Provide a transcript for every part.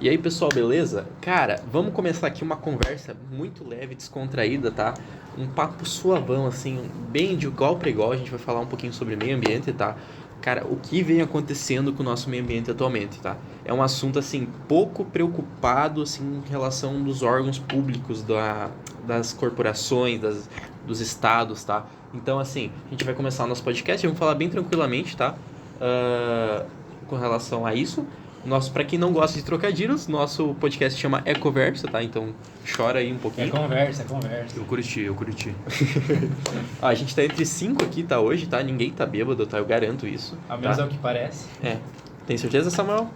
E aí, pessoal, beleza? Cara, vamos começar aqui uma conversa muito leve, descontraída, tá? Um papo suavão, assim, bem de igual para igual. A gente vai falar um pouquinho sobre meio ambiente, tá? Cara, o que vem acontecendo com o nosso meio ambiente atualmente, tá? É um assunto, assim, pouco preocupado, assim, em relação dos órgãos públicos, das corporações, dos estados, tá? Então, assim, a gente vai começar o nosso podcast, vamos falar bem tranquilamente, tá? Com relação a isso. Para quem não gosta de trocadilhos, nosso podcast chama Ecoverso, tá? Então chora aí um pouquinho. É conversa. Eu curti. A gente tá entre 5 aqui, tá? Hoje, tá? Ninguém tá bêbado, tá? Eu garanto isso. Ao menos tá? é o que parece. Tem certeza, Samuel?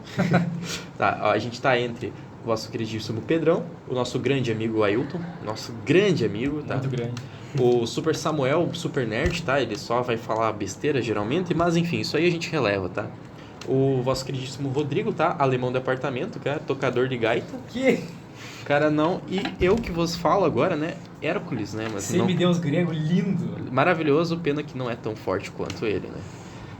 Tá, a gente tá entre o nosso queridíssimo Pedrão, o nosso grande amigo Ailton, nosso grande amigo, tá? Muito grande. O Super Samuel, o Super Nerd, tá? Ele só vai falar besteira, geralmente, mas enfim, isso aí a gente releva, tá? O vosso queridíssimo Rodrigo, tá? Alemão de apartamento, cara, tocador de gaita. Que? Cara, não. E eu que vos falo agora, né? Hércules, né? Mas não... Semideus grego lindo. Maravilhoso, pena que não é tão forte quanto ele, né?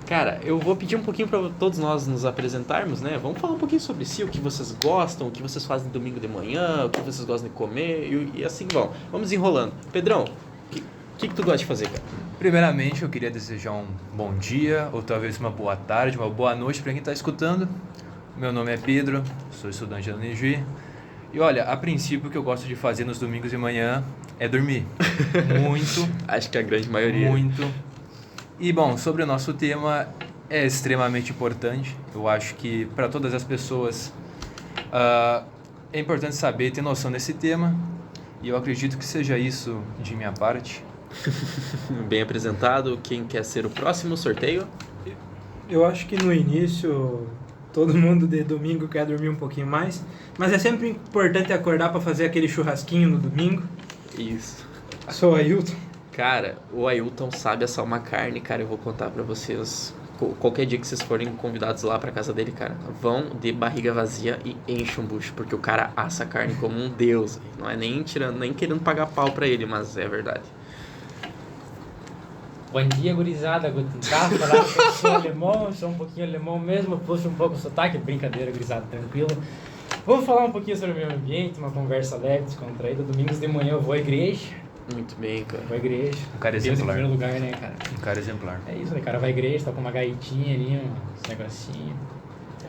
Cara, eu vou pedir um pouquinho para todos nós nos apresentarmos, né? Vamos falar um pouquinho sobre si, o que vocês gostam, o que vocês fazem domingo de manhã, o que vocês gostam de comer e assim vão. Vamos enrolando. Pedrão, o que tu gosta de fazer, cara? Primeiramente, eu queria desejar um bom dia, ou talvez uma boa tarde, uma boa noite para quem está escutando. Meu nome é Pedro, sou estudante da UNIG. E olha, a princípio o que eu gosto de fazer nos domingos de manhã é dormir. Muito. Acho que a grande maioria. Muito. E bom, sobre o nosso tema, é extremamente importante. Eu acho que para todas as pessoas é importante saber, ter noção desse tema. E eu acredito que seja isso de minha parte. Bem apresentado. Quem quer ser o próximo sorteio? Eu acho que no início todo mundo de domingo quer dormir um pouquinho mais, mas é sempre importante acordar para fazer aquele churrasquinho no domingo. Isso. Sou o Ailton. Cara, o Ailton sabe assar uma carne, cara. Eu vou contar pra vocês. Qualquer dia que vocês forem convidados lá pra casa dele, cara, vão de barriga vazia e enchem um bucho, porque o cara assa carne como um deus. Não é nem querendo pagar pau pra ele, mas é verdade. Bom dia, gurizada. Guten Tag. Falar que eu sou alemão, sou um pouquinho alemão mesmo, puxo um pouco o sotaque, brincadeira, gurizada, tranquilo. Vamos falar um pouquinho sobre o meio ambiente, uma conversa leve, descontraída. Domingos de manhã eu vou à igreja. Muito bem, cara. Vou à igreja. Um cara Deus em exemplar. primeiro lugar, né, cara? Um cara exemplar. É isso, né, cara? Vai à igreja, toca uma gaitinha ali, uns negocinhos.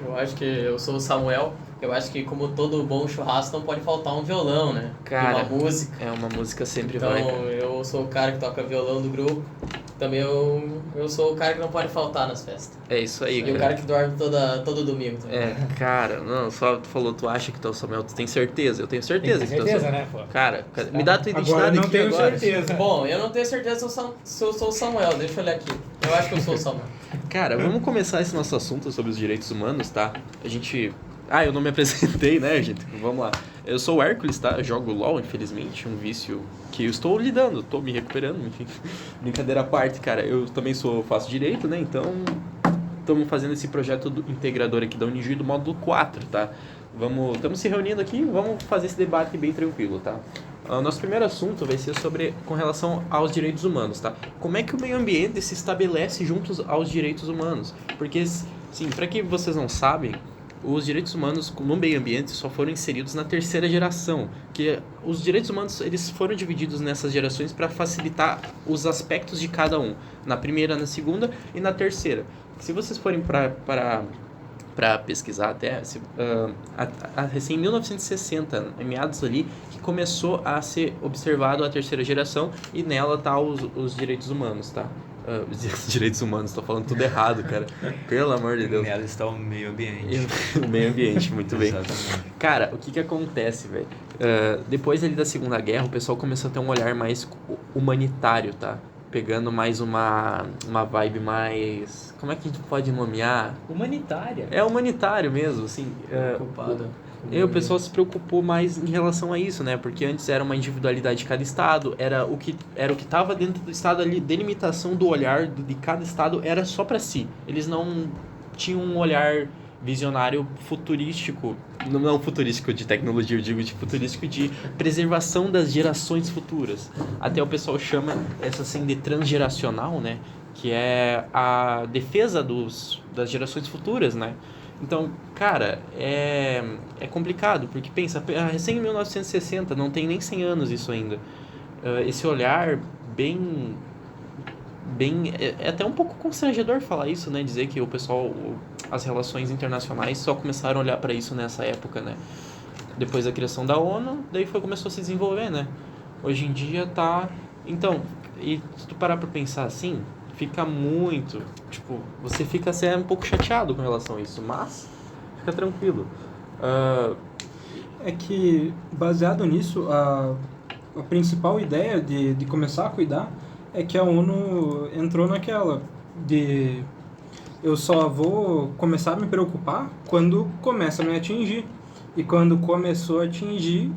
Eu acho que eu sou o Samuel. Eu acho que como todo bom churrasco não pode faltar um violão, né? Cara, uma música. É, uma música sempre Então vai, cara. eu sou o cara que toca violão do grupo. Também eu sou o cara que não pode faltar nas festas. É isso aí, E o cara que dorme todo domingo também. É, cara, não, só tu falou, tu acha que tu é o Samuel, tu tem certeza? Eu tenho certeza Tem que tu é o certeza, Samuel. né, pô? Cara, me dá a tua Agora identidade não aqui tenho agora. certeza. Bom, eu não tenho certeza se eu sou o Samuel. Deixa eu olhar aqui. Eu acho que eu sou o Samuel. Cara, vamos começar esse nosso assunto sobre os direitos humanos, tá? A gente... eu não me apresentei, né, gente? Vamos lá. Eu sou o Hércules, tá? Eu jogo LOL, infelizmente, um vício que eu estou lidando, estou me recuperando, enfim. Brincadeira à parte, cara. Eu também faço direito, né? Então, estamos fazendo esse projeto integrador aqui da Unigi do módulo 4, tá? Estamos se reunindo aqui, vamos fazer esse debate bem tranquilo, tá? O nosso primeiro assunto vai ser com relação aos direitos humanos, tá? Como é que o meio ambiente se estabelece juntos aos direitos humanos? Porque, sim, para que vocês não sabem, os direitos humanos no meio ambiente só foram inseridos na terceira geração, que os direitos humanos eles foram divididos nessas gerações para facilitar os aspectos de cada um, na primeira, na segunda e na terceira. Se vocês forem para pesquisar até, recém em 1960, em meados ali, que começou a ser observado a terceira geração e nela tá os direitos humanos, tá? Os direitos humanos, tô falando tudo errado, cara. Pelo amor de Deus. Nela está o meio ambiente. O meio ambiente, muito bem. Exatamente. Cara, o que acontece, velho? Depois ali da Segunda Guerra, o pessoal começou a ter um olhar mais humanitário, tá? Pegando mais uma vibe mais... Como é que a gente pode nomear? Humanitária. É humanitário mesmo, assim. Culpada. E o pessoal se preocupou mais em relação a isso, né? Porque antes era uma individualidade de cada estado, era o que estava dentro do estado ali, delimitação do olhar de cada estado era só para si. Eles não tinham um olhar visionário futurístico, não futurístico de tecnologia, eu digo de futurístico de preservação das gerações futuras. Até o pessoal chama essa assim de transgeracional, né? Que é a defesa das gerações futuras, né? Então, cara, é é complicado, porque pensa, recém em 1960, não tem nem 100 anos isso ainda. Esse olhar bem é até um pouco constrangedor falar isso, né? Dizer que o pessoal, as relações internacionais só começaram a olhar para isso nessa época, né? Depois da criação da ONU, daí começou a se desenvolver, né? Hoje em dia tá... Então, e se tu parar pra pensar assim, fica muito... Tipo, você fica até um pouco chateado com relação a isso, mas fica tranquilo. É que, baseado nisso, a principal ideia de começar a cuidar é que a ONU entrou naquela de eu só vou começar a me preocupar quando começa a me atingir. E quando começou a atingir,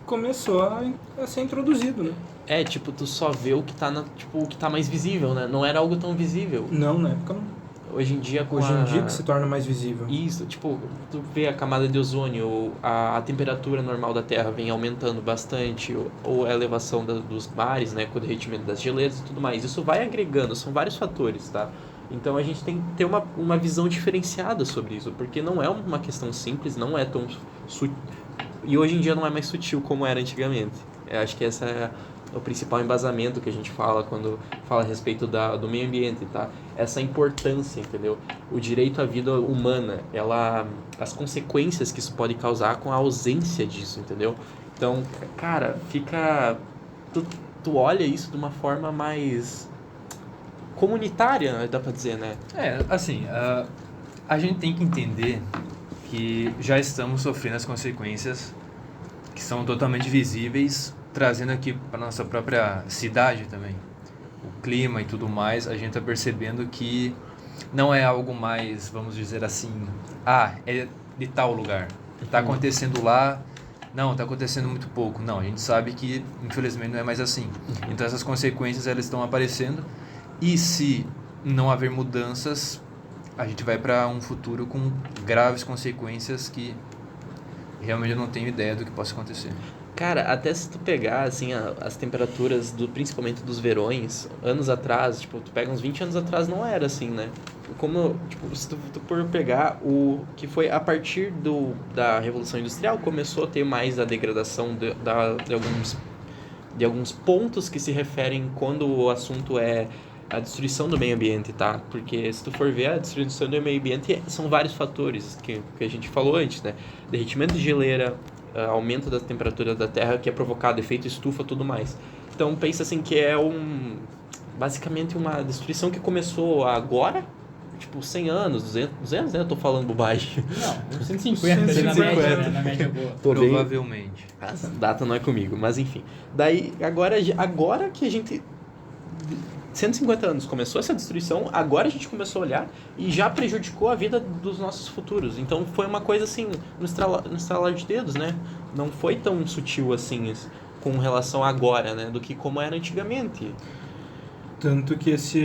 começou a ser introduzido, né? Tipo, tu só vê o que tá, o que tá mais visível, né? Não era algo tão visível. Não, na época não. Hoje em dia, Hoje em dia que se torna mais visível. Isso, tipo, tu vê a camada de ozônio, a temperatura normal da Terra vem aumentando bastante, ou a elevação dos mares, né, com o derretimento das geleiras e tudo mais. Isso vai agregando, são vários fatores, tá? Então a gente tem que ter uma visão diferenciada sobre isso, porque não é uma questão simples, não é tão sutil. E hoje em dia não é mais sutil como era antigamente. Eu acho que essa é o principal embasamento que a gente fala quando fala a respeito do meio ambiente, tá? Essa importância, entendeu? O direito à vida humana, as consequências que isso pode causar com a ausência disso, entendeu? Então, cara, tu olha isso de uma forma mais comunitária, dá pra dizer, né? Assim, a gente tem que entender que já estamos sofrendo as consequências que são totalmente visíveis, trazendo aqui para nossa própria cidade também. O clima e tudo mais, a gente está percebendo que não é algo mais, vamos dizer assim, é de tal lugar. Está acontecendo lá, não, está acontecendo muito pouco. Não, a gente sabe que, infelizmente, não é mais assim. Então, essas consequências, elas estão aparecendo. E se não haver mudanças, a gente vai para um futuro com graves consequências que realmente eu não tenho ideia do que possa acontecer. Cara, até se tu pegar, assim, as temperaturas, principalmente dos verões, anos atrás, tipo, tu pega uns 20 anos atrás, não era assim, né? Como, tipo, se tu for pegar o que foi a partir da Revolução Industrial, começou a ter mais a degradação de alguns pontos que se referem quando o assunto é a destruição do meio ambiente, tá? Porque se tu for ver, a destruição do meio ambiente são vários fatores que a gente falou antes, né? Derretimento de geleira, aumento da temperatura da Terra, que é provocado, efeito estufa e tudo mais. Então pensa assim que é basicamente uma destruição que começou agora, tipo 100 anos, 200, né? Eu tô falando bobagem. Não, 150 ali na média, na média boa. Provavelmente. A data não é comigo, mas enfim. Daí, agora que a gente... 150 anos começou essa destruição, agora a gente começou a olhar e já prejudicou a vida dos nossos futuros. Então foi uma coisa assim, no estralar de dedos, né? Não foi tão sutil assim com relação a agora, né? Do que como era antigamente. Tanto que esse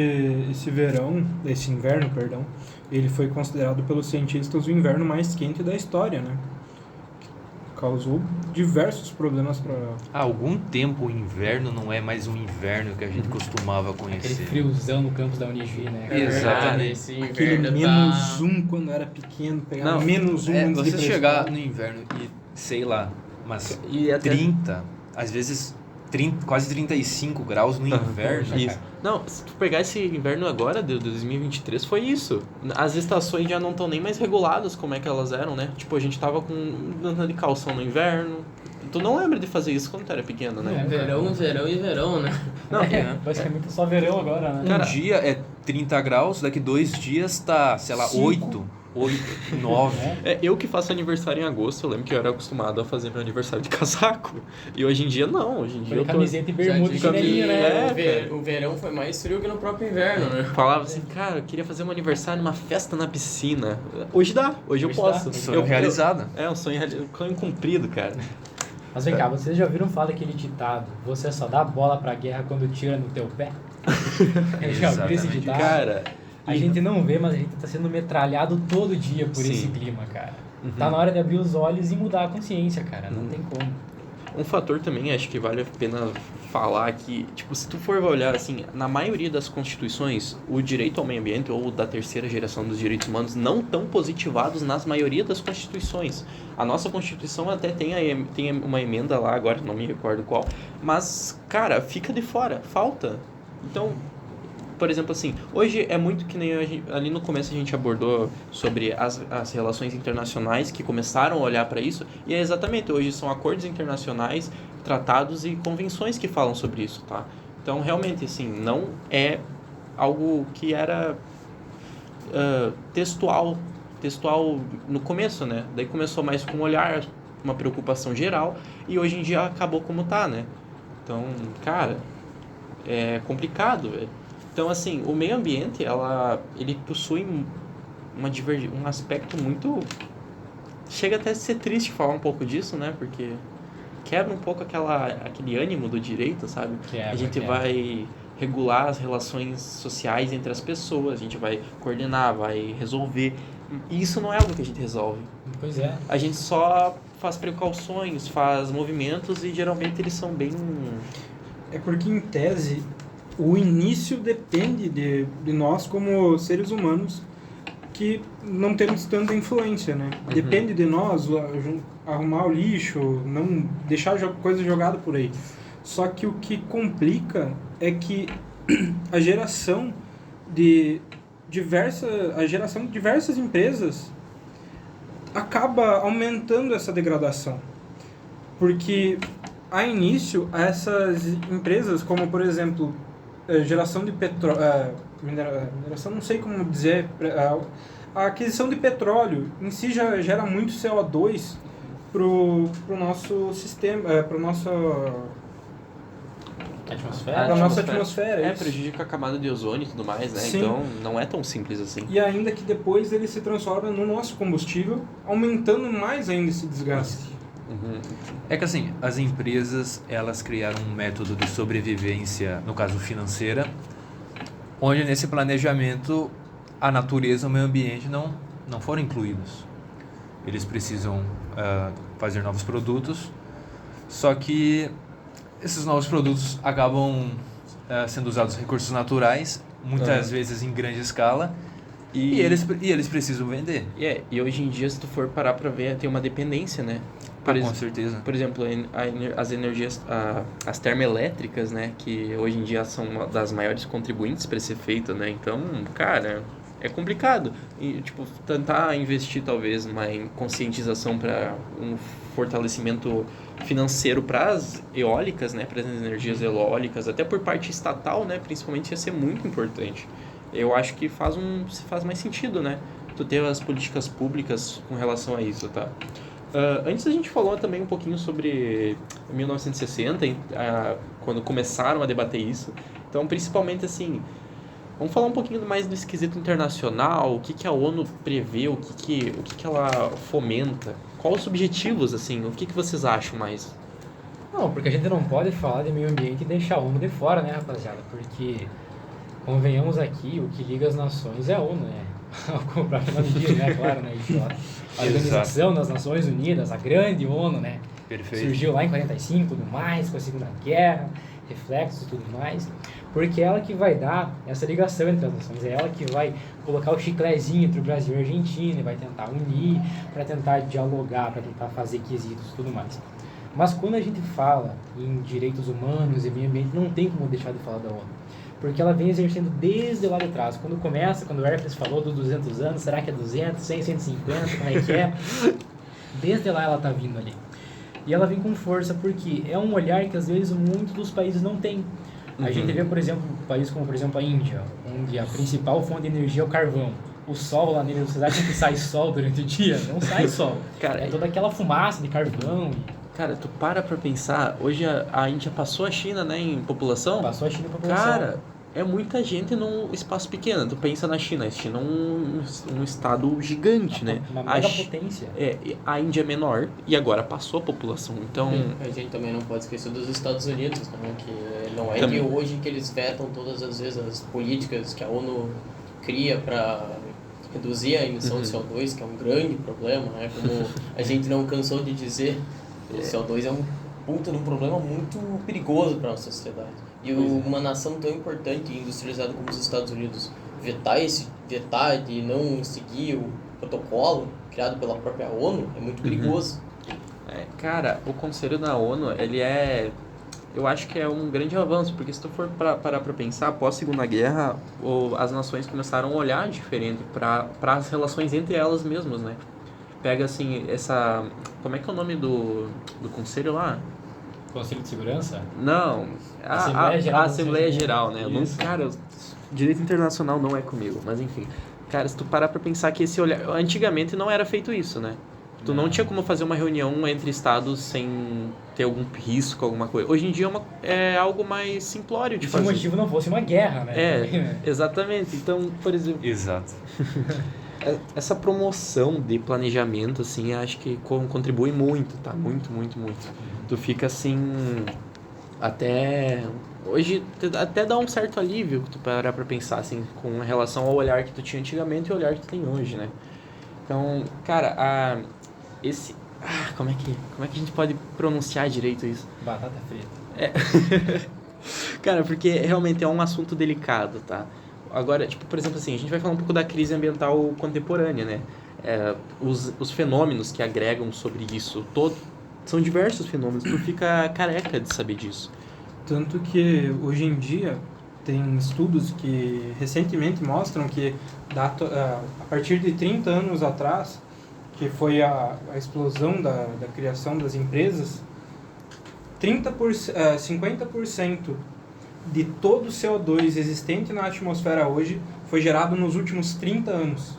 inverno, perdão, ele foi considerado pelos cientistas o inverno mais quente da história, né? Causou diversos problemas para... Há algum tempo o inverno não é mais um inverno que a gente costumava conhecer. Aquele friozão no campus da Unijuí, né? Exatamente. Esse Aquele inverno menos um quando era pequeno, pegava Não, menos um antes de você ir pra chegar escola. no inverno e, sei lá, mas E até... 30, às vezes 30, quase 35 graus no inverno. Isso. Não, se tu pegar esse inverno agora, de 2023, foi isso. As estações já não estão nem mais reguladas como é que elas eram, né? Tipo, a gente tava andando de calção no inverno. Tu não lembra de fazer isso quando tu era pequeno, né? Verão e verão, né? Não, Basicamente é só verão agora, né? Um dia é 30 graus, daqui 2 dias tá, sei lá, 8, 9. eu que faço aniversário em agosto, eu lembro que eu era acostumado a fazer meu aniversário de casaco. E hoje em dia não, hoje em dia eu tô... Camiseta e bermuda e chinelinho, né? O verão foi mais frio que no próprio inverno, né? Falava assim, cara, eu queria fazer um aniversário numa festa na piscina. Hoje dá, hoje eu posso. Sonho realizado. Um sonho cumprido, cara. Mas vem cá, vocês já ouviram falar daquele ditado: você só dá bola pra guerra quando tira no teu pé? Já ouviram esse ditado? Cara, A gente não vê, mas a gente tá sendo metralhado todo dia por Sim. esse clima, cara. Tá na hora de abrir os olhos e mudar a consciência, cara. Não tem como. Um fator também, acho que vale a pena falar que, tipo, se tu for olhar, assim, na maioria das constituições, o direito ao meio ambiente ou da terceira geração dos direitos humanos não estão positivados nas maioria das constituições. A nossa Constituição até tem uma emenda lá, agora não me recordo qual, mas, cara, fica de fora, falta. Então, por exemplo, assim, hoje é muito que nem ali no começo a gente abordou sobre as relações internacionais que começaram a olhar para isso, e é exatamente, hoje são acordos internacionais, tratados e convenções que falam sobre isso, tá? Então, realmente, assim, não é algo que era textual no começo, né? Daí começou mais com um olhar, uma preocupação geral, e hoje em dia acabou como tá, né? Então, cara, é complicado, velho. Então, assim, o meio ambiente, ele possui um aspecto muito... Chega até a ser triste falar um pouco disso, né? Porque quebra um pouco aquele ânimo do direito, sabe? A gente vai regular as relações sociais entre as pessoas, a gente vai coordenar, vai resolver. E isso não é algo que a gente resolve. Pois é. A gente só faz precauções, faz movimentos e geralmente eles são bem... É porque, em tese, o início depende de nós como seres humanos que não temos tanta influência, né? Uhum. Depende de nós arrumar o lixo, não deixar coisa jogada por aí. Só que o que complica é que a geração de diversas empresas acaba aumentando essa degradação. Porque, a início, essas empresas, como, por exemplo, geração de petróleo, mineração, não sei como dizer, a aquisição de petróleo em si já gera muito CO2 pro nosso sistema, pro nosso... Atmosfera? A nossa atmosfera, isso. Prejudica a camada de ozônio e tudo mais, né? Sim. Então, não é tão simples assim. E ainda que depois ele se transforma no nosso combustível, aumentando mais ainda esse desgaste. Uhum. É que assim, as empresas, elas criaram um método de sobrevivência, no caso financeira, onde nesse planejamento a natureza e o meio ambiente não foram incluídos. Eles precisam fazer novos produtos, só que esses novos produtos acabam sendo usados recursos naturais, muitas vezes em grande escala, e eles precisam vender. E hoje em dia, se tu for parar pra ver, tem uma dependência, né? Com certeza. Por exemplo, as energias, as termoelétricas, né? Que hoje em dia são uma das maiores contribuintes para esse efeito, né? Então, cara, é complicado. E, tipo, tentar investir, talvez, em conscientização para um fortalecimento financeiro para as eólicas, né? Para as energias eólicas, até por parte estatal, né? Principalmente, ia ser muito importante. Eu acho que faz mais sentido, né? Tu ter as políticas públicas com relação a isso, tá? Antes a gente falou também um pouquinho sobre 1960, quando começaram a debater isso. Então, principalmente assim, vamos falar um pouquinho mais do esquisito internacional, o que a ONU prevê, o que ela fomenta, quais os objetivos, assim, o que vocês acham mais? Não, porque a gente não pode falar de meio ambiente e deixar a ONU de fora, né, rapaziada? Porque, convenhamos aqui, o que liga as nações é a ONU, né? O próprio nome diz, né? Claro, né? A Organização das Nações Unidas, a grande ONU, né? Perfeito. Surgiu lá em 45, tudo mais, com a Segunda Guerra, reflexos e tudo mais. Porque é ela que vai dar essa ligação entre as nações, é ela que vai colocar o chiclezinho entre o Brasil e a Argentina, e vai tentar unir, para tentar dialogar, para tentar fazer quesitos e tudo mais. Mas quando a gente fala em direitos humanos e meio ambiente, não tem como deixar de falar da ONU. Porque ela vem exercendo desde lá de trás. Quando o Herpes falou dos 200 anos, será que é 200, 100, 150, como é que é? Desde lá ela está vindo ali. E ela vem com força porque é um olhar que às vezes muitos dos países não têm. A gente vê, por exemplo, um país como, por exemplo, a Índia, onde a principal fonte de energia é o carvão. O sol lá nele, vocês acham que sai sol durante o dia? Não sai sol. Cara, é toda aquela fumaça de carvão. Cara, tu para pra pensar, hoje a Índia passou a China, né, em população? Passou a China em população. Cara, é muita gente num espaço pequeno. Tu pensa na China, a China é um estado gigante, né? Uma mega potência. A Índia é menor e agora passou a população, então... A gente também não pode esquecer dos Estados Unidos, né? Que não é Também. de hoje que eles vetam todas as vezes as políticas que a ONU cria para reduzir a emissão de CO2, que é um grande problema, né? Como a gente não cansou de dizer, o CO2 é um ponta de um problema muito perigoso para nossa sociedade. E uma nação tão importante e industrializada como os Estados Unidos vetar de não seguir o protocolo criado pela própria ONU é muito perigoso. Cara, o Conselho da ONU, eu acho que é um grande avanço, porque se tu for parar pra pensar, após a Segunda Guerra, as nações começaram a olhar diferente para as relações entre elas mesmas, né? Pega assim, como é que é o nome do conselho lá? Conselho de Segurança? Não, a Assembleia Geral, né? Cara, direito internacional não é comigo, mas enfim. Cara, se tu parar pra pensar que esse olhar... Antigamente não era feito isso, né? Tu não tinha como fazer uma reunião entre estados sem ter algum risco, alguma coisa. Hoje em dia é algo mais simplório de fazer. Se o motivo não fosse uma guerra, né? Exatamente. Então, por exemplo... Exato. Essa promoção de planejamento, assim, acho que contribui muito, tá? Muito, muito, muito. Tu fica assim... Hoje, até dá um certo alívio que tu parar pra pensar, assim, com relação ao olhar que tu tinha antigamente e o olhar que tu tem hoje, né? Então, cara, como é que a gente pode pronunciar direito isso? Batata frita. Cara, porque realmente é um assunto delicado, tá? Agora, tipo, por exemplo assim, a gente vai falar um pouco da crise ambiental contemporânea, né? Os fenômenos que agregam sobre isso, são diversos fenômenos, tu fica careca de saber disso. Tanto que hoje em dia tem estudos que recentemente mostram que a partir de 30 anos atrás, que foi a explosão da criação das empresas, 50% de todo o CO2 existente na atmosfera hoje foi gerado nos últimos 30 anos.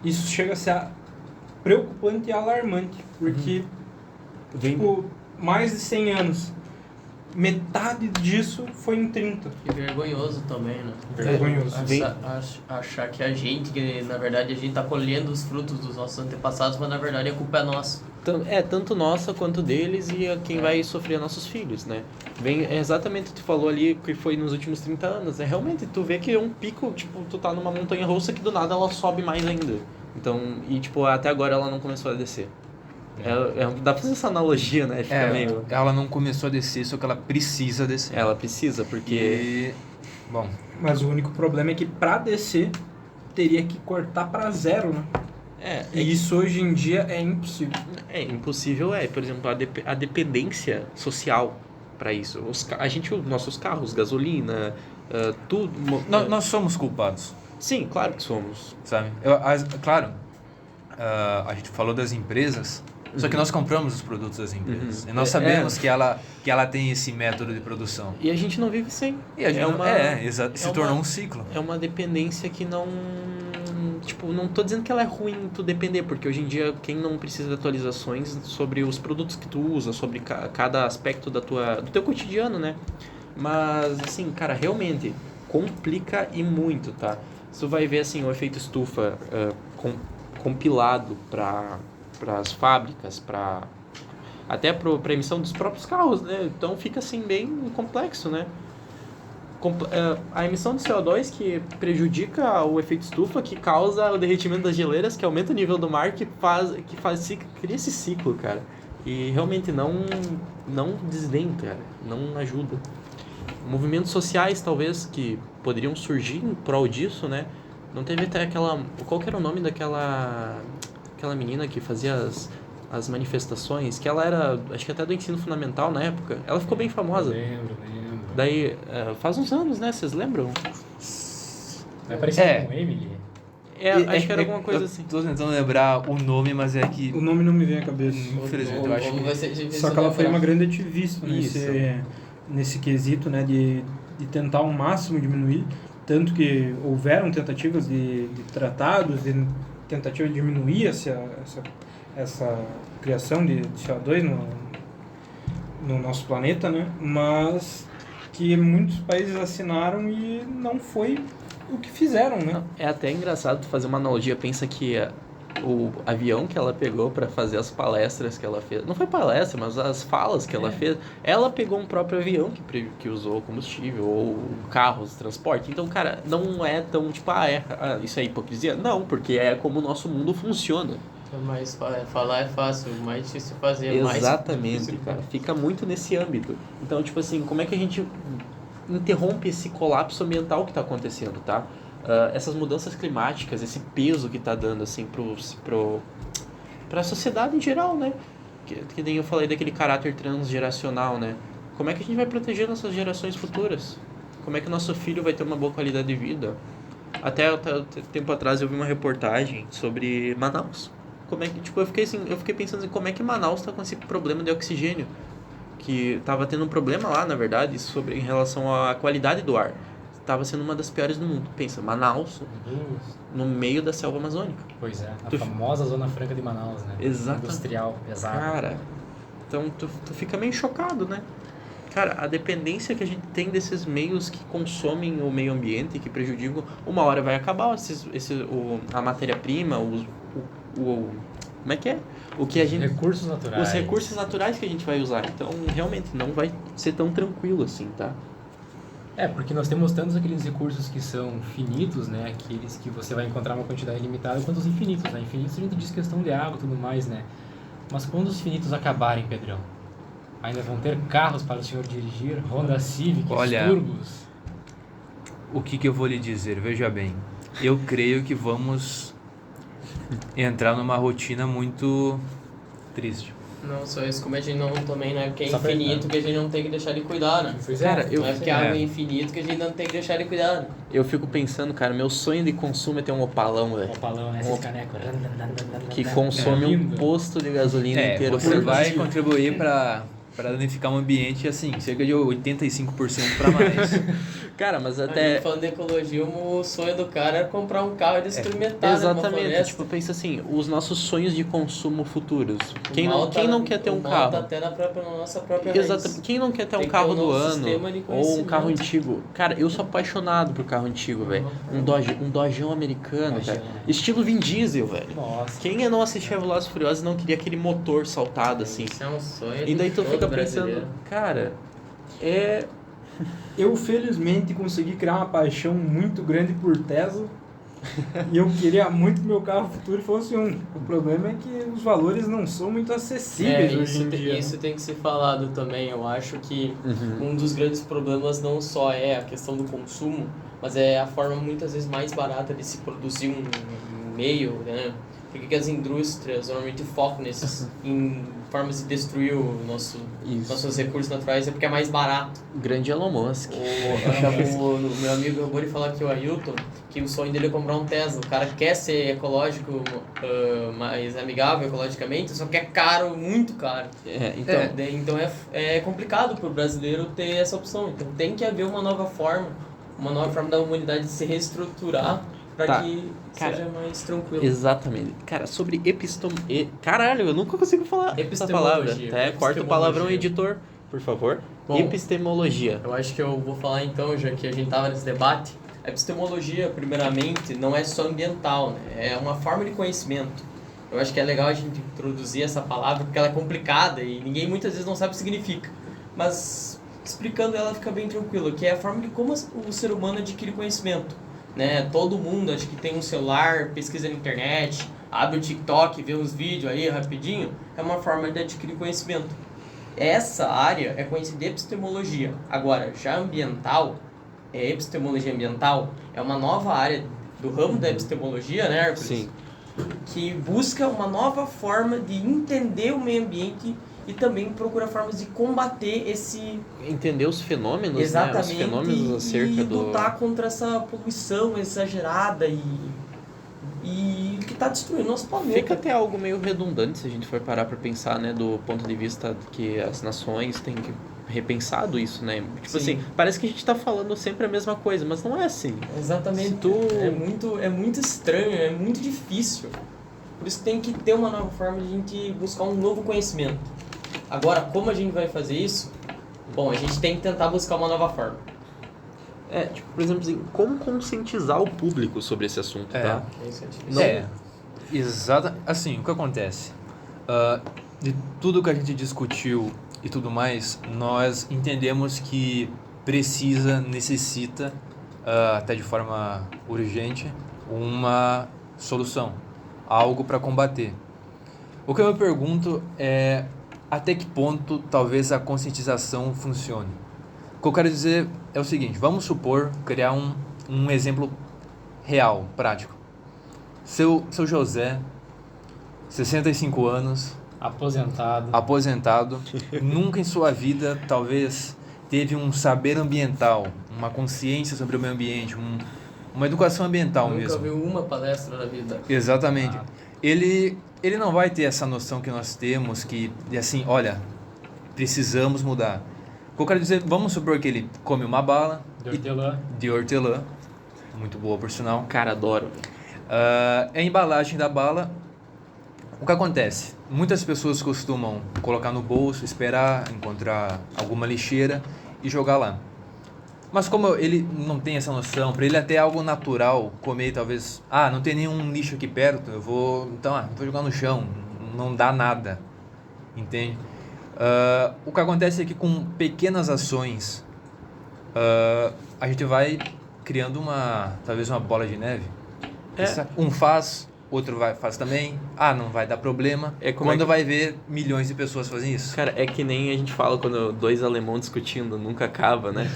Isso chega a ser preocupante e alarmante, porque mais de 100 anos, metade disso foi em 30. E vergonhoso também, né? Vergonhoso. Achar que que na verdade a gente tá colhendo os frutos dos nossos antepassados, mas na verdade a culpa é nossa. Tanto nossa quanto deles e quem vai sofrer nossos filhos, né? Exatamente o que tu falou ali, que foi nos últimos 30 anos. Realmente, tu vê que é um pico, tipo, tu tá numa montanha russa que do nada ela sobe mais ainda. Então, e tipo, até agora ela não começou a descer. Dá pra fazer essa analogia, né? Fica meio... Ela não começou a descer, só que ela precisa descer. Ela precisa, porque... Bom... Mas o único problema é que pra descer, teria que cortar pra zero, né? E isso hoje em dia é impossível. Impossível por exemplo, a dependência social para isso. Nossos carros, gasolina, tudo... Nós somos culpados. Sim, claro que somos. Sabe? Claro, a gente falou das empresas, só que nós compramos os produtos das empresas. E nós sabemos que ela tem esse método de produção. E a gente não vive sem. E a gente se tornou um ciclo. É uma dependência que não... Tipo, não tô dizendo que ela é ruim tu depender, porque hoje em dia quem não precisa de atualizações sobre os produtos que tu usa, sobre cada aspecto do teu cotidiano, né? Mas, assim, cara, realmente complica e muito, tá? Tu vai ver, assim, o efeito estufa compilado para as fábricas, até para emissão dos próprios carros, né? Então fica, assim, bem complexo, né? A emissão de CO2 que prejudica o efeito estufa, que causa o derretimento das geleiras, que aumenta o nível do mar, cria esse ciclo, cara. E realmente não desvém, cara, não ajuda. Movimentos sociais, talvez, que poderiam surgir em prol disso, né? Não teve até qual que era o nome aquela menina que fazia as manifestações, que ela era, acho que até do ensino fundamental na época. Ela ficou bem famosa. Lembro. Daí, faz uns anos, né? Vocês lembram? Vai parecer com Emily? Acho que era alguma coisa assim. Tô tentando lembrar o nome, mas é que... O nome não me vem à cabeça. Infelizmente, eu acho que... Só que ela foi uma grande ativista nesse quesito, né? De tentar ao máximo diminuir. Tanto que houveram tentativas de tratados, de tentativa de diminuir essa criação de CO2 no nosso planeta, né? Mas que muitos países assinaram e não foi o que fizeram, né? É até engraçado tu fazer uma analogia. Pensa que o avião que ela pegou para fazer as palestras que ela fez, não foi palestra, mas as falas que ela fez, ela pegou um próprio avião que usou combustível, ou carros, transporte. Então, cara, não é tão tipo, isso é hipocrisia? Não, porque é como o nosso mundo funciona. Mas falar é fácil, o mais difícil fazer é mais Exatamente, difícil. cara. Fica muito nesse âmbito. Então, tipo assim, como é que a gente interrompe esse colapso ambiental que está acontecendo, tá? Essas mudanças climáticas, esse peso que está dando, assim, pra sociedade em geral, né? Que nem eu falei daquele caráter transgeracional, né? Como é que a gente vai proteger nossas gerações futuras? Como é que o nosso filho vai ter uma boa qualidade de vida? Até tempo atrás eu vi uma reportagem sobre Manaus. Como é que, tipo, eu fiquei pensando em como é que Manaus está com esse problema de oxigênio, que tava tendo um problema lá, na verdade, em relação à qualidade do ar. Tava sendo uma das piores do mundo. Pensa, Manaus, no meio da selva amazônica. Pois é, a Tu- famosa Zona Franca de Manaus, né? Exato. Industrial, pesada. Cara, então tu fica meio chocado, né? Cara, a dependência que a gente tem desses meios que consomem o meio ambiente, que prejudicam, uma hora vai acabar a matéria-prima, como é que é? O que a gente, Recursos naturais. os recursos naturais que a gente vai usar. Então, realmente, não vai ser tão tranquilo assim, tá? É, porque nós temos tantos aqueles recursos que são finitos, né? Aqueles que você vai encontrar uma quantidade limitada, quanto os infinitos, né? Infinitos a gente diz questão de água e tudo mais, né? Mas quando os finitos acabarem, Pedrão, ainda vão ter carros para o senhor dirigir, Honda Civic, Olha, turbos. O que eu vou lhe dizer? Veja bem, eu creio que vamos entrar numa rotina muito triste. Não só isso, como a gente não também, né? Porque é Só pra- infinito que a gente não tem que deixar de cuidar, né? Pois é, Cara, Não é porque a É. água é infinito que a gente não tem que deixar de cuidar, né? Eu fico pensando, cara, meu sonho de consumo é ter um opalão, velho. Opalão, né? Esses canecos. Que consome um Lindo. posto de gasolina inteiro Você por vai dia. contribuir para danificar o ambiente, assim, cerca de 85% para mais. Cara, mas A gente até... falando de ecologia, o sonho do cara era comprar um carro e destruir metade de uma Exatamente, floresta. tipo, pensa assim, os nossos sonhos de consumo futuros. Quem O mal não tá- quer ter o um mal carro? tá até na nossa própria raiz. Exatamente. Quem não quer ter Tem um que carro ter um do novo ano sistema de ou um conhecimento. carro antigo? Cara, eu sou apaixonado por carro antigo, velho. Um Dodgeão americano, cara. Dodgeão. Estilo Vin Diesel, velho. Nossa. Quem não assistia Velozes e Furiosos não queria aquele motor saltado assim? Isso é um sonho E daí de tu todo fica brasileiro. pensando, cara, é... Eu, felizmente, consegui criar uma paixão muito grande por Tesla. E eu queria muito que meu carro futuro fosse um. O problema é que os valores não são muito acessíveis hoje em dia. Isso tem que ser falado também. Eu acho que Uhum. um dos grandes problemas não só é a questão do consumo, mas é a forma muitas vezes mais barata de se produzir um meio, né? Por que as indústrias normalmente focam em formas de destruir Isso. nossos recursos naturais? É porque é mais barato. Grande Elon Musk. O meu amigo acabou de falar aqui, o Ailton, que o sonho dele é comprar um Tesla. O cara quer ser ecológico, mais amigável ecologicamente, só que é caro, muito caro. Então é complicado para o brasileiro ter essa opção. Então tem que haver uma nova forma da humanidade de se reestruturar para Tá. que Cara, seja mais tranquilo. Exatamente. Cara, sobre Caralho, eu nunca consigo falar essa palavra. Epistemologia. Até corta o palavrão, editor, por favor. Bom, Epistemologia. Eu acho que eu vou falar então, já que a gente estava nesse debate. A epistemologia, primeiramente, não é só ambiental, né? É uma forma de conhecimento. Eu acho que é legal a gente introduzir essa palavra porque ela é complicada e ninguém muitas vezes não sabe o que significa. Mas explicando ela fica bem tranquilo, que é a forma de como o ser humano adquire conhecimento. Né? Todo mundo acho que tem um celular, pesquisa na internet, abre o TikTok, vê uns vídeos aí rapidinho. É uma forma de adquirir conhecimento. Essa área é conhecida de epistemologia. Agora, já ambiental, epistemologia ambiental, é uma nova área do ramo da epistemologia, né, Hércules? Sim. Que busca uma nova forma de entender o meio ambiente e também procura formas de combater esse... Entender os fenômenos, Exatamente, né? Os fenômenos acerca e do... lutar contra essa poluição exagerada e que está destruindo nosso planeta. Fica até algo meio redundante se a gente for parar pra pensar, né? Do ponto de vista que as nações têm que repensado isso, né? Tipo Sim. assim, parece que a gente tá falando sempre a mesma coisa, mas não é assim. Exatamente. Se tu- É muito estranho, é muito difícil. Por isso tem que ter uma nova forma de a gente buscar um novo conhecimento. Agora, como a gente vai fazer isso? Bom, a gente tem que tentar buscar uma nova forma. Tipo, por exemplo, assim, como conscientizar o público sobre esse assunto, tá? Isso é difícil. Exato. Assim, o que acontece? De tudo que a gente discutiu e tudo mais, nós entendemos que necessita, até de forma urgente, uma solução, algo para combater. O que eu me pergunto é até que ponto talvez a conscientização funcione. O que eu quero dizer é o seguinte, vamos supor, criar um exemplo real, prático. Seu José, 65 anos, aposentado, nunca em sua vida talvez teve um saber ambiental, uma consciência sobre o meio ambiente, uma educação ambiental Nunca mesmo. viu uma palestra na vida. Exatamente. Ele não vai ter essa noção que nós temos, que assim, olha, precisamos mudar. O que eu quero dizer, vamos supor que ele come uma bala de hortelã, muito boa por sinal. Cara, adoro. A embalagem da bala, o que acontece? Muitas pessoas costumam colocar no bolso, esperar encontrar alguma lixeira e jogar lá. Mas como ele não tem essa noção, para ele até é algo natural comer, talvez, não tem nenhum lixo aqui perto, eu vou jogar no chão, não dá nada, entende? O que acontece é que com pequenas ações, a gente vai criando talvez uma bola de neve. Um faz, outro faz também, não vai dar problema, quando vai ver milhões de pessoas fazem isso. Cara, é que nem a gente fala quando dois alemãos discutindo, nunca acaba, né?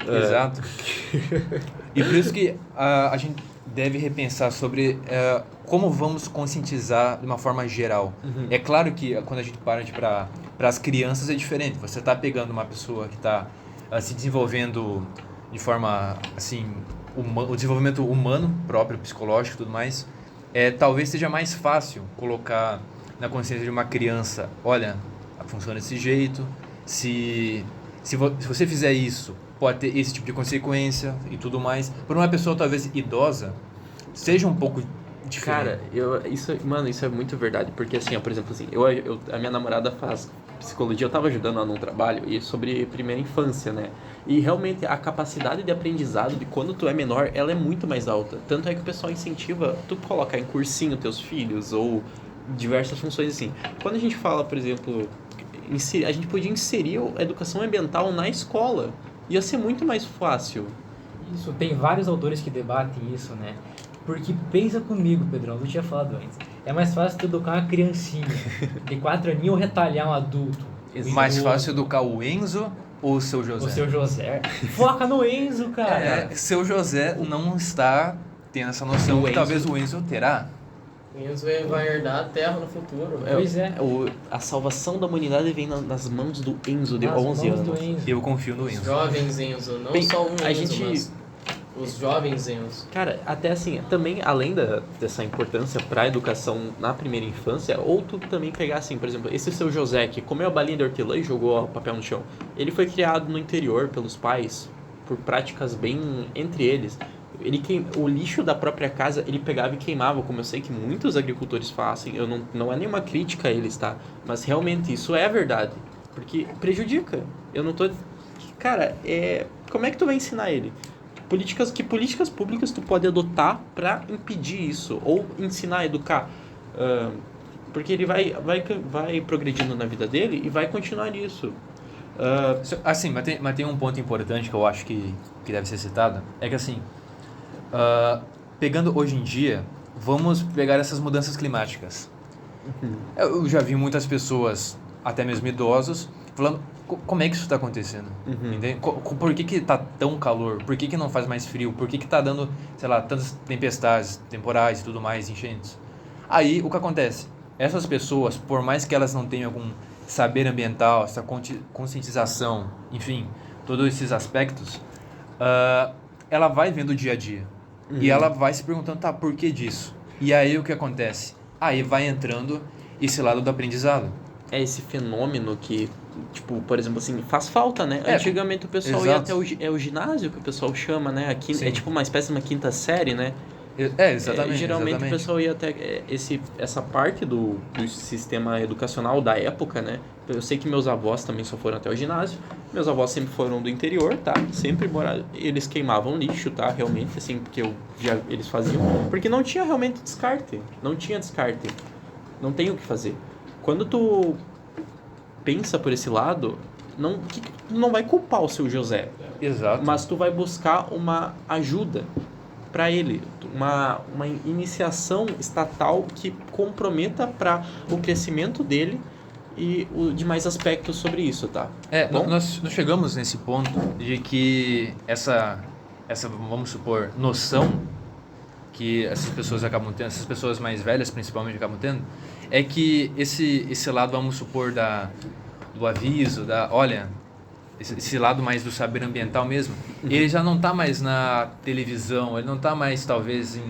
Exato. E por isso que a gente deve repensar sobre como vamos conscientizar de uma forma geral. É claro que quando a gente parte para as crianças é diferente. Você está pegando uma pessoa que está se desenvolvendo de forma assim, o desenvolvimento humano próprio, psicológico e tudo mais. Talvez seja mais fácil colocar na consciência de uma criança, olha, funciona desse jeito, se você fizer isso, pode ter esse tipo de consequência e tudo mais. Por uma pessoa talvez idosa, seja um pouco diferente. Cara, isso é muito verdade, porque assim, por exemplo, assim, a minha namorada faz psicologia, eu tava ajudando ela num trabalho e sobre primeira infância, né? E realmente a capacidade de aprendizado de quando tu é menor, ela é muito mais alta. Tanto é que o pessoal incentiva tu colocar em cursinho teus filhos ou diversas funções assim. Quando a gente fala, por exemplo, a gente podia inserir a educação ambiental na escola. Ia ser muito mais fácil. Isso, tem vários autores que debatem isso, né? Porque pensa comigo, Pedrão, eu tinha falado antes. É mais fácil tu educar uma criancinha de 4 aninhos ou retalhar um adulto. Mais fácil educar o Enzo ou o seu José? O seu José. Foca no Enzo, cara. Seu José não está tendo essa noção que talvez o Enzo terá. O Enzo vai herdar a terra no futuro. Pois é. A salvação da humanidade vem nas mãos do Enzo de Nas 11 mãos anos. do Enzo. Eu confio no Enzo. Os jovens Enzo, não Bem, só um a Enzo, gente- mas os jovens Enzo. Cara, até assim, também além dessa importância para a educação na primeira infância, ou tu também pegar assim, por exemplo, esse seu José que comeu a balinha de hortelã e jogou o papel no chão, ele foi criado no interior pelos pais, por práticas bem entre eles. O lixo da própria casa ele pegava e queimava, como eu sei que muitos agricultores fazem. Não é nenhuma crítica a eles, tá? Mas realmente isso é verdade, porque prejudica. Eu não tô... Cara, como é que tu vai ensinar ele? Que políticas públicas tu pode adotar para impedir isso ou ensinar a educar? Porque ele vai progredindo na vida dele e vai continuar nisso. Assim, mas tem um ponto importante que eu acho que deve ser citado, é que assim, pegando hoje em dia, vamos pegar essas mudanças climáticas. Eu já vi muitas pessoas, até mesmo idosos, falando como é que isso está acontecendo, entende? Por que está tão calor? Por que não faz mais frio? Por que está dando, sei lá, tantas tempestades temporais e tudo mais, enchentes? Aí, o que acontece? Essas pessoas, por mais que elas não tenham algum saber ambiental, essa conscientização, enfim, todos esses aspectos, ela vai vendo o dia a dia. E ela vai se perguntando, por que disso? E aí o que acontece? Aí vai entrando esse lado do aprendizado. É esse fenômeno que, tipo, por exemplo assim, faz falta, né? Antigamente o pessoal ia até o ginásio, que o pessoal chama, né? É tipo uma espécie de uma quinta série, né? Exatamente. Geralmente o pessoal ia até essa parte do sistema educacional da época, né? Eu sei que meus avós também só foram até o ginásio. Meus avós sempre foram do interior, tá? Sempre moraram. Eles queimavam lixo, tá? Realmente, assim, porque eles faziam. Porque não tinha realmente descarte. Não tinha descarte. Não tem o que fazer. Quando tu pensa por esse lado, tu não vai culpar o seu José. Exato. Mas tu vai buscar uma ajuda para ele. uma iniciação estatal que comprometa para o crescimento dele e os demais aspectos sobre isso, tá? Bom? Nós chegamos nesse ponto de que essa, vamos supor, noção que essas pessoas acabam tendo, essas pessoas mais velhas principalmente acabam tendo, é que esse lado, vamos supor, do aviso, olha, esse lado mais do saber ambiental mesmo, ele já não está mais na televisão, ele não está mais talvez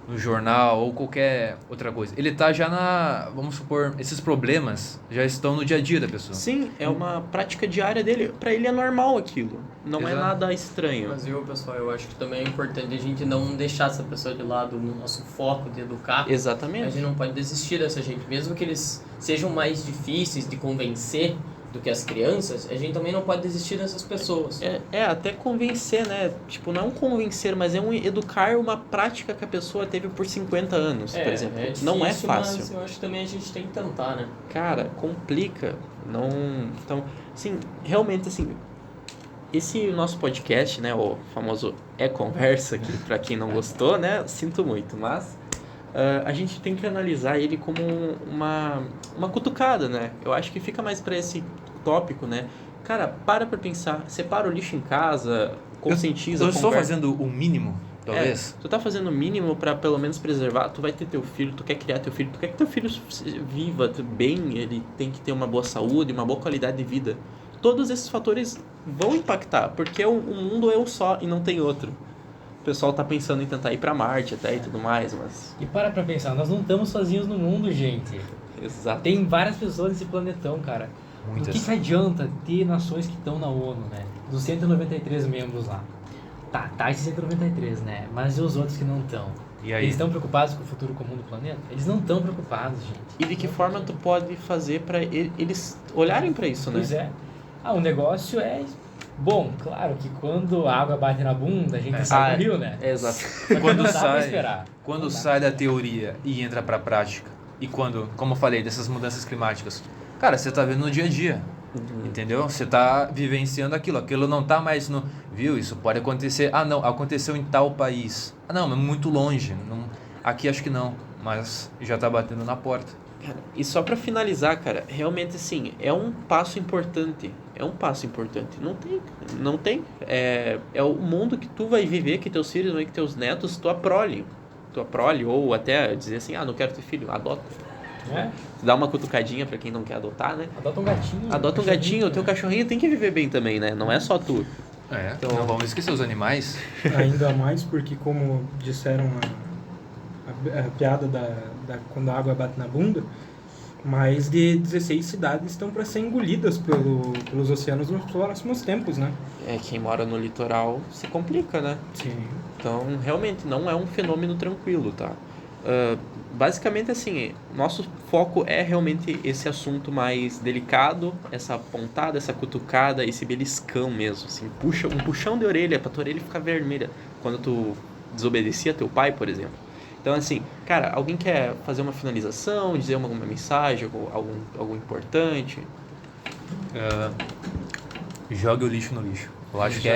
no jornal ou qualquer outra coisa. Ele está já vamos supor, esses problemas já estão no dia a dia da pessoa. Sim, é uma prática diária dele. Para ele é normal aquilo. Não é nada estranho. Mas pessoal, eu acho que também é importante a gente não deixar essa pessoa de lado no nosso foco de educar. Exatamente. A gente não pode desistir dessa gente. Mesmo que eles sejam mais difíceis de convencer do que as crianças, a gente também não pode desistir dessas pessoas. Até convencer, né? Tipo, não é um convencer, mas é um educar uma prática que a pessoa teve por 50 anos, por exemplo. Difícil, não é fácil. Mas eu acho que também a gente tem que tentar, né? Cara, complica. Não... Então, assim, realmente, assim, esse nosso podcast, né, o famoso conversa, que pra quem não gostou, né, sinto muito, mas a gente tem que analisar ele como uma cutucada, né? Eu acho que fica mais pra esse tópico, né? Cara, para pensar, separa o lixo em casa, conscientiza, eu estou fazendo o mínimo, talvez. Tu tá fazendo o mínimo pra pelo menos preservar, tu vai ter teu filho, tu quer criar teu filho, tu quer que teu filho viva bem, ele tem que ter uma boa saúde, uma boa qualidade de vida. Todos esses fatores vão impactar, porque o mundo é um só e não tem outro. O pessoal tá pensando em tentar ir pra Marte até e tudo mais, mas... E para pensar, nós não estamos sozinhos no mundo, gente. Exato. Tem várias pessoas nesse planetão, cara. Muitas. O que adianta ter nações que estão na ONU, né? Dos 193 membros lá. Tá esses 193, né? Mas e os outros que não estão? E aí? Eles estão preocupados com o futuro comum do planeta? Eles não estão preocupados, gente. E de que forma tu pode fazer pra eles olharem pra isso, né? Pois é. O negócio é... Bom, claro que quando a água bate na bunda, a gente sai do rio, né? Exato. Quando Não dá pra esperar. Quando sai da teoria e entra pra prática, e quando, como eu falei, dessas mudanças climáticas, cara, você tá vendo no dia a dia, entendeu? Você tá vivenciando aquilo não tá mais viu, isso pode acontecer, não, aconteceu em tal país, não, mas muito longe, aqui acho que não, mas já tá batendo na porta. Cara, e só pra finalizar, cara, realmente assim, é um passo importante. Não tem. É o mundo que tu vai viver, que teus filhos, que teus netos, tu aprole, ou até dizer assim, não quero ter filho, adota. Dá uma cutucadinha pra quem não quer adotar, né? Adota um gatinho. O teu cachorrinho tem que viver bem também, né? Não é só tu. Então, não vamos esquecer os animais. Ainda mais porque, como disseram a piada quando a água bate na bunda, mais de 16 cidades estão para ser engolidas pelos oceanos nos próximos tempos, né? Quem mora no litoral se complica, né? Sim. Então, realmente, não é um fenômeno tranquilo, tá? Basicamente, assim, nosso foco é realmente esse assunto mais delicado, essa pontada, essa cutucada, esse beliscão mesmo, assim, um puxão de orelha pra tua orelha ficar vermelha quando tu desobedecia teu pai, por exemplo. Então, assim, cara, alguém quer fazer uma finalização, dizer alguma mensagem, algo importante? Jogue o lixo no lixo. Eu acho que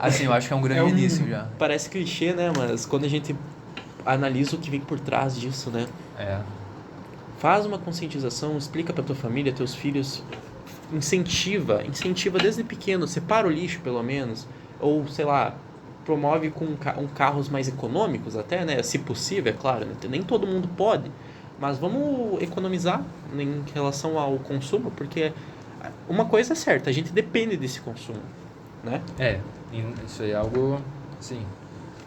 assim, eu acho que é um grande início já. Parece clichê, né? Mas quando a gente analisa o que vem por trás disso, né? Faz uma conscientização, explica pra tua família, teus filhos, incentiva desde pequeno, separa o lixo pelo menos, ou sei lá, promove com carros mais econômicos até, né? Se possível, é claro, né? Nem todo mundo pode, mas vamos economizar em relação ao consumo, porque uma coisa é certa, a gente depende desse consumo, né? Isso é algo, assim,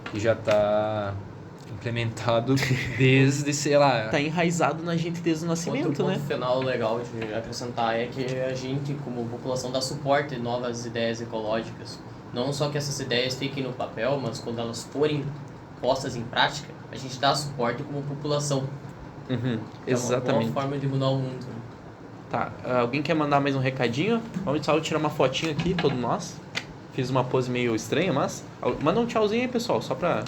que já está implementado desde, sei lá... Tá enraizado na gente desde o nascimento, né? Outro ponto final legal de acrescentar é que a gente, como população, dá suporte a novas ideias ecológicas. Não só que essas ideias fiquem no papel, mas quando elas forem postas em prática, a gente dá suporte como população. Exatamente. É uma boa forma de mudar o mundo. Tá, alguém quer mandar mais um recadinho? Vamos só tirar uma fotinha aqui, todos nós. Fiz uma pose meio estranha, mas... Manda um tchauzinho aí, pessoal, só pra...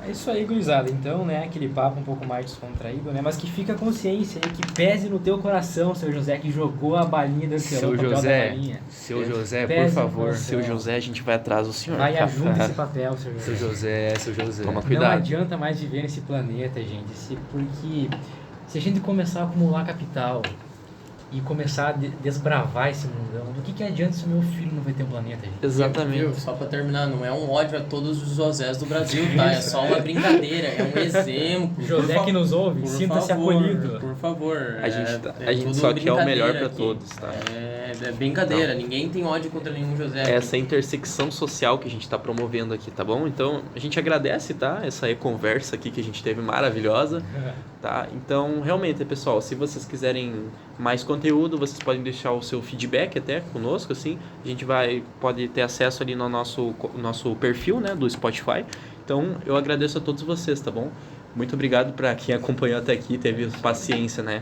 É isso aí, gurizada. Então, né, aquele papo um pouco mais descontraído, né? Mas que fica a consciência aí, que pese no teu coração, seu José, que jogou a balinha do Seu papel da José, balinha. seu José, por Pese no favor. coração. Seu José, a gente vai atrás do senhor. Vai, tá? ajuda esse papel, seu José. Seu José. Toma Não cuidado. adianta mais viver nesse planeta, gente, porque se a gente começar a acumular capital e começar a desbravar esse mundão, do que adianta se o meu filho não vai ter um planeta, gente? Exatamente. Viu? Só pra terminar, não é um ódio a todos os Josés do Brasil, tá? É só uma brincadeira, é um exemplo. José que nos ouve, Por sinta-se favor, acolhido. Por favor. A gente tudo só quer o melhor brincadeira pra aqui. todos, tá? É brincadeira, ninguém tem ódio contra nenhum José. Essa intersecção social que a gente está promovendo aqui, tá bom? Então, a gente agradece, tá? Essa conversa aqui que a gente teve maravilhosa, tá? Então, realmente, pessoal, se vocês quiserem mais conteúdo, vocês podem deixar o seu feedback até conosco, assim. A gente pode ter acesso ali no nosso perfil, né, do Spotify. Então, eu agradeço a todos vocês, tá bom? Muito obrigado para quem acompanhou até aqui, teve paciência, né?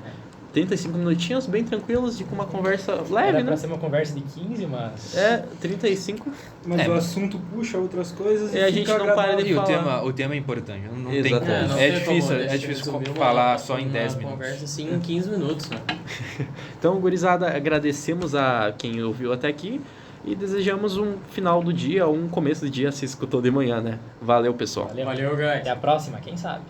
35 minutinhos bem tranquilos, de com uma conversa leve, Era né? pra ser uma conversa de 15, mas... 35. Mas o assunto puxa outras coisas E a fica gente não para de E falar. o tema é importante, não tem Exatamente. como. não É tem difícil, como, é deixa difícil eu resumir falar uma- só em 10 Uma minutos. conversa assim em 15 minutos, né? Então, gurizada, agradecemos a quem ouviu até aqui e desejamos um final do dia ou um começo do dia se escutou de manhã, né? Valeu, pessoal. Valeu. Valeu, guys. Até a próxima, quem sabe?